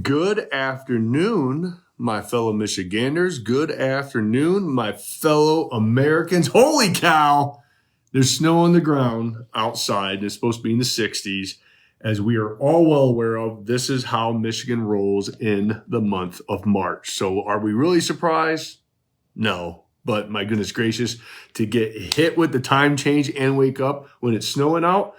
Good afternoon, my fellow Michiganders. Good afternoon, my fellow Americans. Holy cow! There's snow on the ground outside. It's supposed to be in the 60s. As we are all well aware of, this is how Michigan rolls in the month of March. So are we really surprised? No. But my goodness gracious, to get hit with the time change and wake up when it's snowing out,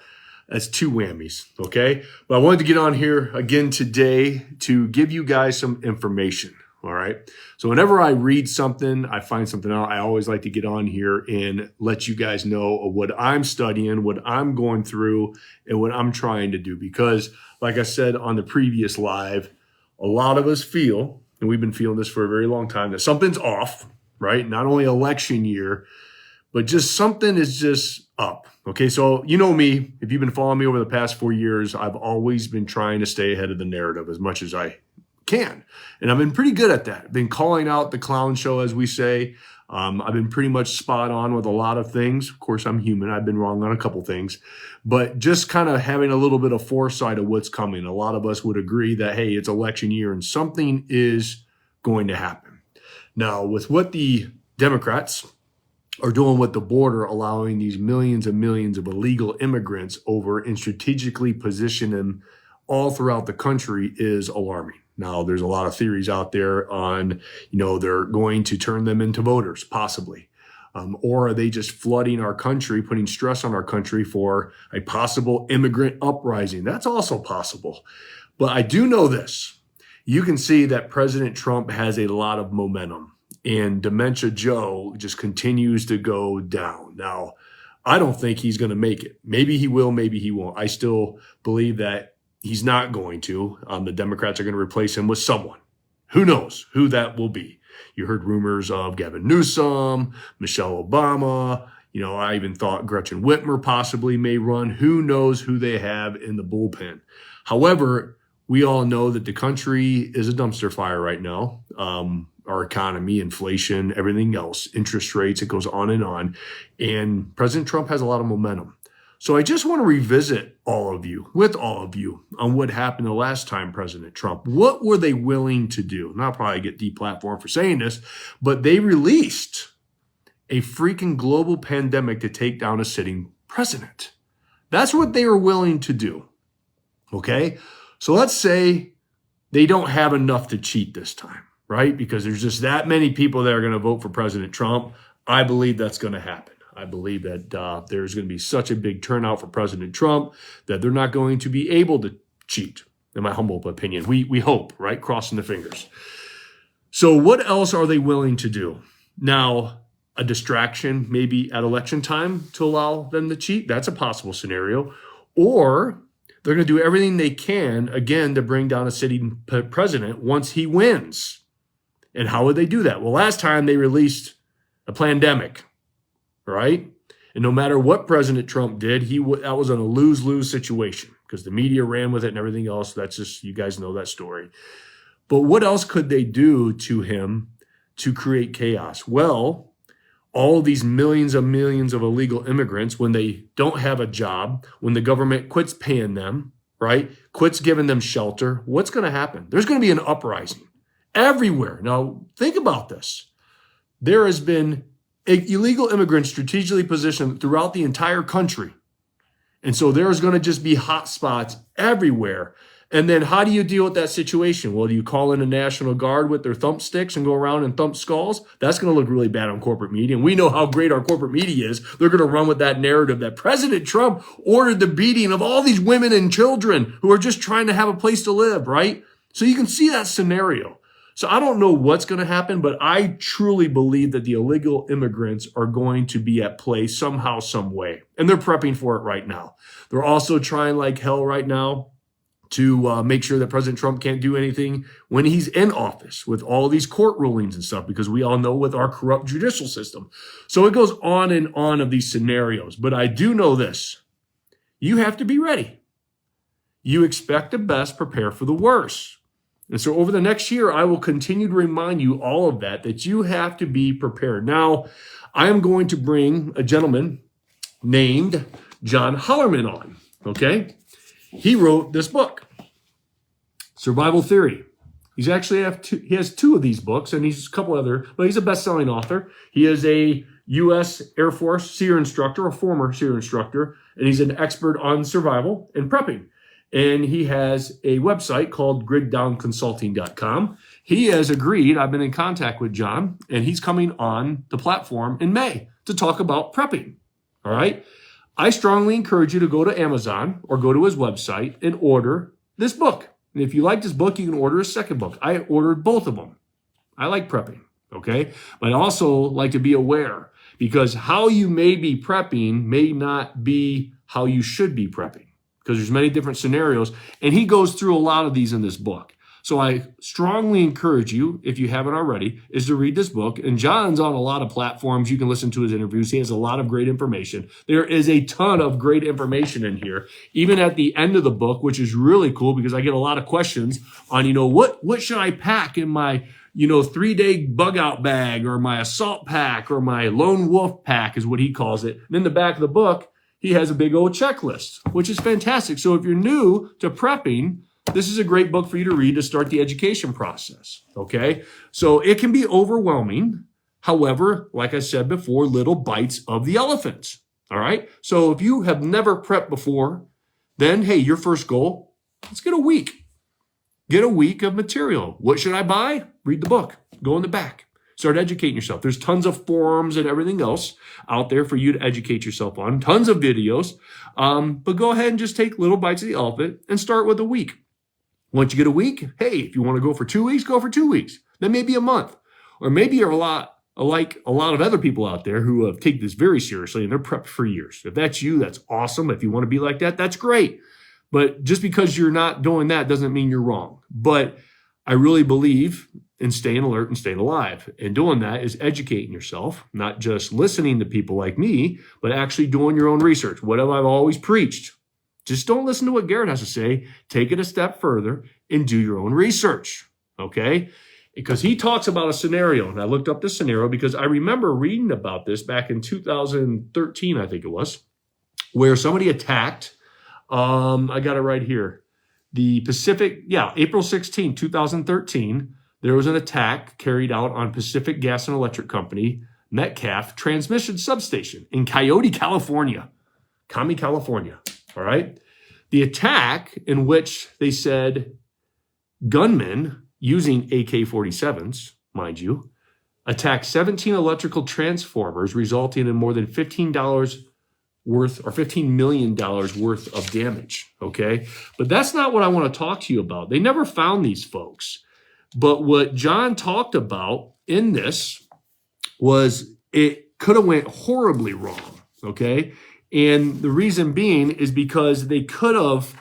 that's two whammies, okay? But I wanted to get on here again today to give you guys some information, all right? So whenever I read something, I find something out, I always like to get on here and let you guys know of what I'm studying, what I'm going through, and what I'm trying to do. Because like I said on the previous live, a lot of us feel, and we've been feeling this for a very long time, that something's off, right? Not only election year, but just something is just up. Okay, so you know me, if you've been following me over the past 4 years, I've always been trying to stay ahead of the narrative as much as I can. And I've been pretty good at that. I've been calling out the clown show, as we say. I've been pretty much spot on with a lot of things. Of course, I'm human. I've been wrong on a couple things. But just kind of having a little bit of foresight of what's coming. A lot of us would agree that, hey, it's election year and something is going to happen. Now, with what the Democrats are doing with the border, allowing these millions and millions of illegal immigrants over and strategically position them all throughout the country is alarming. Now, there's a lot of theories out there on, they're going to turn them into voters, possibly. Or are they just flooding our country, putting stress on our country for a possible immigrant uprising? That's also possible. But I do know this. You can see that President Trump has a lot of momentum. And Dementia Joe just continues to go down. Now, I don't think he's going to make it. Maybe he will, maybe he won't. I still believe that he's not going to. The Democrats are going to replace him with someone. Who knows who that will be? You heard rumors of Gavin Newsom, Michelle Obama. I even thought Gretchen Whitmer possibly may run. Who knows who they have in the bullpen? However, we all know that the country is a dumpster fire right now. Our economy, inflation, everything else, interest rates, it goes on. And President Trump has a lot of momentum. So I just want to revisit with all of you, on what happened the last time President Trump. What were they willing to do? And I'll probably get deplatformed for saying this, but they released a freaking global pandemic to take down a sitting president. That's what they were willing to do. Okay? So let's say they don't have enough to cheat this time. Right? Because there's just that many people that are going to vote for President Trump. I believe that's going to happen. I believe that there's going to be such a big turnout for President Trump that they're not going to be able to cheat, in my humble opinion. We hope, right? Crossing the fingers. So what else are they willing to do? Now, a distraction maybe at election time to allow them to cheat. That's a possible scenario. Or they're going to do everything they can, again, to bring down a sitting president once he wins. And how would they do that? Well, last time they released a pandemic, right? And no matter what President Trump did, that was in a lose-lose situation because the media ran with it and everything else. That's just, you guys know that story. But what else could they do to him to create chaos? Well, all of these millions of illegal immigrants, when they don't have a job, when the government quits paying them, right? Quits giving them shelter, what's going to happen? There's going to be an uprising. Everywhere. Now, think about this. There has been illegal immigrants strategically positioned throughout the entire country. And so there's going to just be hot spots everywhere. And then how do you deal with that situation? Well, do you call in a National Guard with their thumbsticks and go around and thump skulls? That's going to look really bad on corporate media. And we know how great our corporate media is. They're going to run with that narrative that President Trump ordered the beating of all these women and children who are just trying to have a place to live, right? So you can see that scenario. So I don't know what's going to happen, but I truly believe that the illegal immigrants are going to be at play somehow, some way. And they're prepping for it right now. They're also trying like hell right now to make sure that President Trump can't do anything when he's in office with all these court rulings and stuff, because we all know with our corrupt judicial system. So it goes on and on of these scenarios. But I do know this. You have to be ready. You expect the best, prepare for the worst. And so over the next year, I will continue to remind you all of that you have to be prepared. Now, I am going to bring a gentleman named Jon Hollerman on, okay? He wrote this book. Survival Theory. He has two of these books, and he's a couple other, but he's a best-selling author. He is a U.S. Air Force SEER instructor, a former SEER instructor, and he's an expert on survival and prepping. And he has a website called griddownconsulting.com. He has agreed, I've been in contact with Jon, and he's coming on the platform in May to talk about prepping. All right? I strongly encourage you to go to Amazon or go to his website and order this book. And if you like this book, you can order a second book. I ordered both of them. I like prepping, okay? But I also like to be aware, because how you may be prepping may not be how you should be prepping, because there's many different scenarios. And he goes through a lot of these in this book. So I strongly encourage you, if you haven't already, is to read this book. And Jon's on a lot of platforms. You can listen to his interviews. He has a lot of great information. There is a ton of great information in here, even at the end of the book, which is really cool because I get a lot of questions on, what should I pack in my, 3-day bug out bag, or my assault pack, or my lone wolf pack is what he calls it. And in the back of the book, he has a big old checklist, which is fantastic. So if you're new to prepping, this is a great book for you to read to start the education process, okay? So it can be overwhelming. However, like I said before, little bites of the elephant, all right? So if you have never prepped before, then, hey, your first goal, let's get a week. Get a week of material. What should I buy? Read the book. Go in the back. Start educating yourself. There's tons of forums and everything else out there for you to educate yourself on. Tons of videos. But go ahead and just take little bites of the elephant and start with a week. Once you get a week, hey, if you want to go for 2 weeks, go for 2 weeks. Then maybe a month. Or maybe you're like a lot of other people out there who have taken this very seriously and they're prepped for years. If that's you, that's awesome. If you want to be like that, that's great. But just because you're not doing that doesn't mean you're wrong. But I really believe in staying alert and staying alive. And doing that is educating yourself, not just listening to people like me, but actually doing your own research. What have I always preached? Just don't listen to what Garrett has to say. Take it a step further and do your own research, okay? Because he talks about a scenario, and I looked up this scenario because I remember reading about this back in 2013, I think it was, where somebody attacked, I got it right here, the April 16, 2013, there was an attack carried out on Pacific Gas and Electric Company, Metcalf Transmission Substation in Coyote, California. California. All right. The attack, in which they said gunmen using AK-47s, mind you, attacked 17 electrical transformers, resulting in more than $15 million worth of damage. Okay. But that's not what I want to talk to you about. They never found these folks. But what Jon talked about in this was it could have went horribly wrong. Okay. And the reason being is because they could have,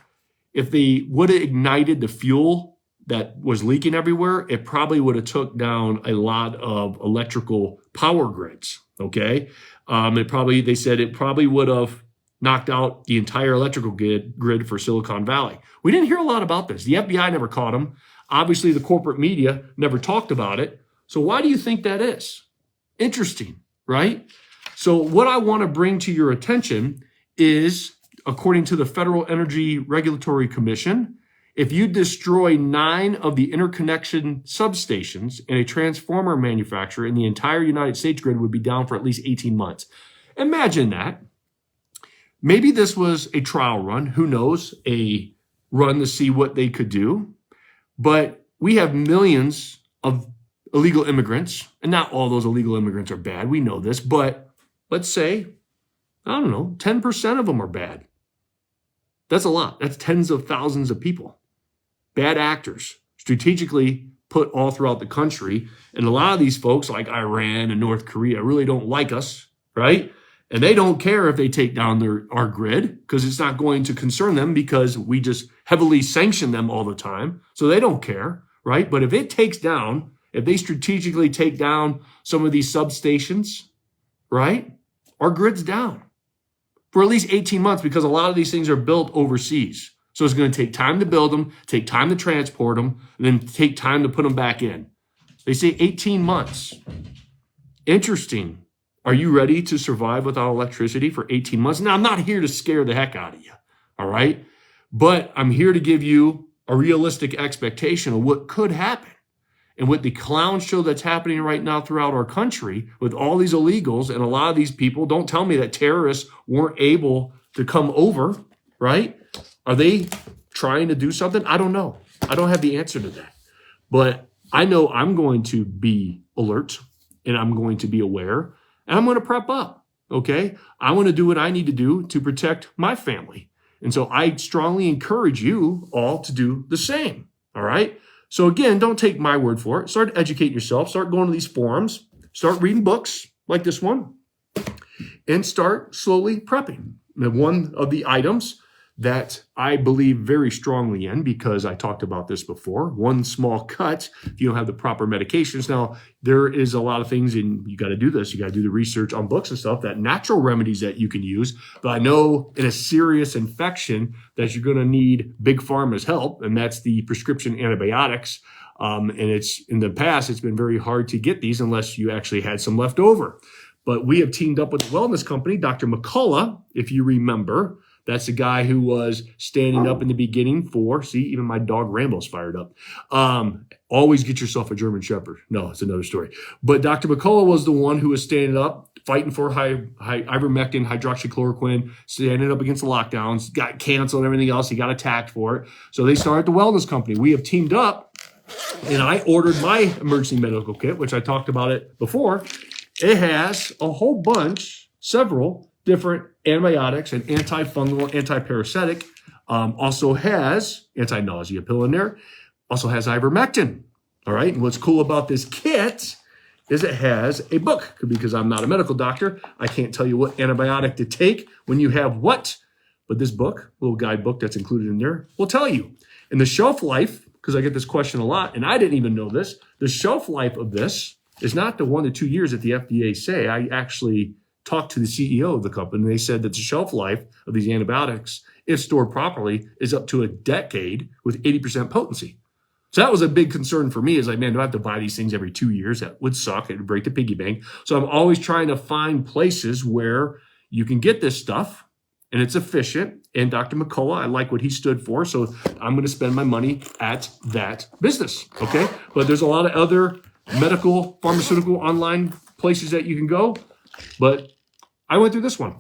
if they would have ignited the fuel that was leaking everywhere, it probably would have took down a lot of electrical power grids, okay? They said it probably would have knocked out the entire electrical grid for Silicon Valley. We didn't hear a lot about this. The FBI never caught them. Obviously, the corporate media never talked about it. So why do you think that is? Interesting, right? So what I want to bring to your attention is, according to the Federal Energy Regulatory Commission, if you destroy 9 of the interconnection substations in a transformer manufacturer in the entire United States grid would be down for at least 18 months. Imagine that. Maybe this was a trial run. Who knows? A run to see what they could do. But we have millions of illegal immigrants, and not all those illegal immigrants are bad. We know this, but let's say, 10% of them are bad. That's a lot. That's tens of thousands of people. Bad actors, strategically put all throughout the country. And a lot of these folks, like Iran and North Korea, really don't like us, right? And they don't care if they take down our grid, because it's not going to concern them, because we just heavily sanction them all the time. So they don't care, right? But if they strategically take down some of these substations, right? Our grid's down for at least 18 months, because a lot of these things are built overseas. So it's going to take time to build them, take time to transport them, and then take time to put them back in. They say 18 months. Interesting. Are you ready to survive without electricity for 18 months? Now, I'm not here to scare the heck out of you, all right? But I'm here to give you a realistic expectation of what could happen. And with the clown show that's happening right now throughout our country with all these illegals and a lot of these people, don't tell me that terrorists weren't able to come over, right? Are they trying to do something? I don't know. I don't have the answer to that. But I know I'm going to be alert and I'm going to be aware and I'm going to prep up, okay? I want to do what I need to do to protect my family. And so I strongly encourage you all to do the same, all right? So again, don't take my word for it. Start educating yourself. Start going to these forums. Start reading books like this one. And start slowly prepping. And one of the items that I believe very strongly in, because I talked about this before, one small cut, if you don't have the proper medications. Now, there is a lot of things, and you got to do this. You got to do the research on books and stuff, that natural remedies that you can use. But I know in a serious infection that you're going to need Big Pharma's help, and that's the prescription antibiotics. And it's in the past, it's been very hard to get these unless you actually had some left over. But we have teamed up with the wellness company, Dr. McCullough, if you remember. That's the guy who was standing up in the beginning for, see, even my dog Rambo's fired up. Always get yourself a German Shepherd. No, it's another story. But Dr. McCullough was the one who was standing up, fighting for ivermectin, hydroxychloroquine, standing up against the lockdowns, got canceled and everything else. He got attacked for it. So they started the wellness company. We have teamed up, and I ordered my emergency medical kit, which I talked about it before. It has a whole bunch, several different antibiotics and antifungal, antiparasitic. Also has anti-nausea pill in there. Also has ivermectin. All right. And what's cool about this kit is it has a book, because I'm not a medical doctor. I can't tell you what antibiotic to take when you have what. But this book, little guidebook that's included in there, will tell you. And the shelf life, because I get this question a lot, and I didn't even know this, the shelf life of this is not the 1 to 2 years that the FDA say. I actually talked to the CEO of the company, and they said that the shelf life of these antibiotics, if stored properly, is up to a decade with 80% potency. So that was a big concern for me. Is like, man, do I have to buy these things every 2 years? That would suck. It would break the piggy bank. So I'm always trying to find places where you can get this stuff and it's efficient. And Dr. McCullough, I like what he stood for. So I'm going to spend my money at that business. Okay. But there's a lot of other medical, pharmaceutical online places that you can go. But I went through this one.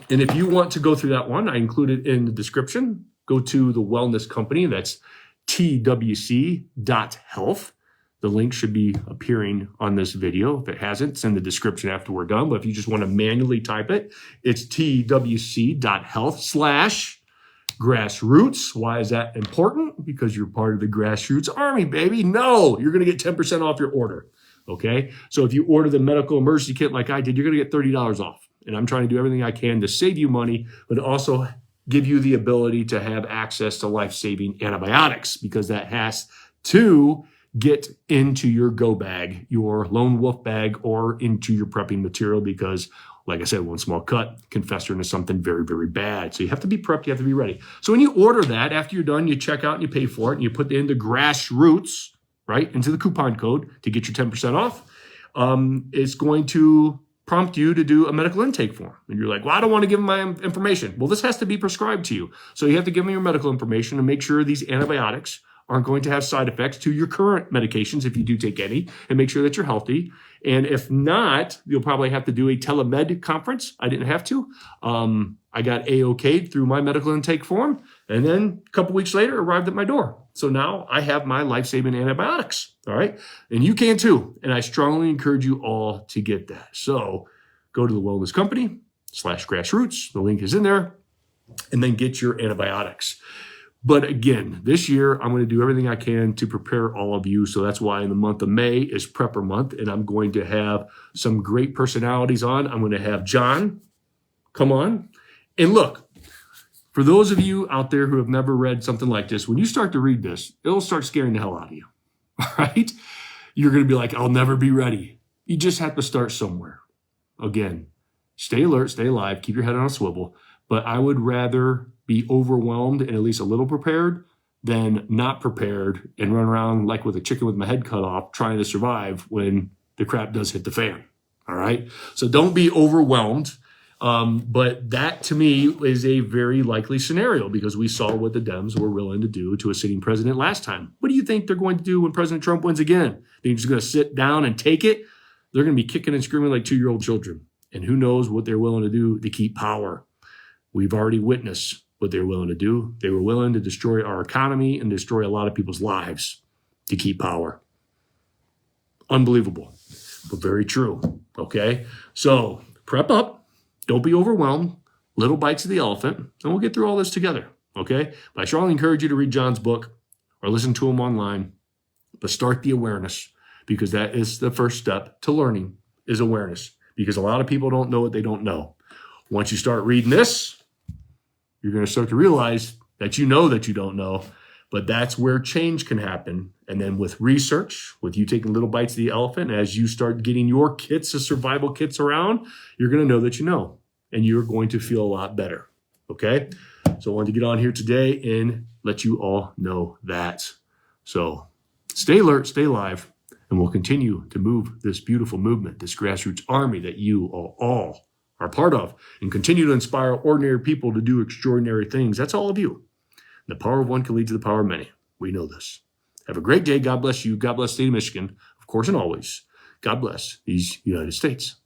And if you want to go through that one, I included in the description. Go to the wellness company. That's twc.health. The link should be appearing on this video. If it hasn't, it's in the description after we're done. But if you just want to manually type it, it's twc.health/grassroots. Why is that important? Because you're part of the Grassroots Army, baby. No, you're going to get 10% off your order. Okay. So if you order the medical emergency kit like I did, you're going to get $30 off. And I'm trying to do everything I can to save you money, but also give you the ability to have access to life-saving antibiotics, because that has to get into your go bag, your lone wolf bag, or into your prepping material, because like I said, one small cut can fester into something very, very bad. So you have to be prepped. You have to be ready. So when you order that, after you're done, you check out and you pay for it and you put in the Grassroots, right, into the coupon code to get your 10% off. It's going to prompt you to do a medical intake form. And you're like, well, I don't want to give them my information. Well, this has to be prescribed to you. So you have to give them your medical information and make sure these antibiotics aren't going to have side effects to your current medications if you do take any, and make sure that you're healthy. And if not, you'll probably have to do a telemed conference. I didn't have to. I got A-OK'd through my medical intake form, and then a couple weeks later arrived at my door. So now I have my life-saving antibiotics, all right? And you can too, and I strongly encourage you all to get that. So go to the wellness company /grassroots. The link is in there, and then get your antibiotics. But again, this year, I'm going to do everything I can to prepare all of you. So that's why in the month of May is Prepper Month, and I'm going to have some great personalities on. I'm going to have Jon come on. And look, for those of you out there who have never read something like this, when you start to read this, it'll start scaring the hell out of you, all right? You're going to be like, I'll never be ready. You just have to start somewhere. Again, stay alert, stay alive, keep your head on a swivel. But I would rather be overwhelmed and at least a little prepared than not prepared and run around like with a chicken with my head cut off trying to survive when the crap does hit the fan. All right. So don't be overwhelmed. But that, to me, is a very likely scenario because we saw what the Dems were willing to do to a sitting president last time. What do you think they're going to do when President Trump wins again? They're just going to sit down and take it? They're going to be kicking and screaming like 2-year-old children. And who knows what they're willing to do to keep power. We've already witnessed what they're willing to do. They were willing to destroy our economy and destroy a lot of people's lives to keep power. Unbelievable, but very true, okay? So prep up. Don't be overwhelmed. Little bites of the elephant, and we'll get through all this together, okay? But I strongly encourage you to read Jon's book or listen to him online, but start the awareness because that is the first step to learning is awareness because a lot of people don't know what they don't know. Once you start reading this, you're going to start to realize that you don't know, but that's where change can happen. And then with research, with you taking little bites of the elephant, as you start getting your kits of survival kits around, you're going to know that you know, and you're going to feel a lot better. Okay. So I wanted to get on here today and let you all know that. So stay alert, stay alive, and we'll continue to move this beautiful movement, this grassroots army that you all are part of, and continue to inspire ordinary people to do extraordinary things. That's all of you. The power of one can lead to the power of many. We know this. Have a great day. God bless you. God bless the state of Michigan, of course, and always. God bless these United States.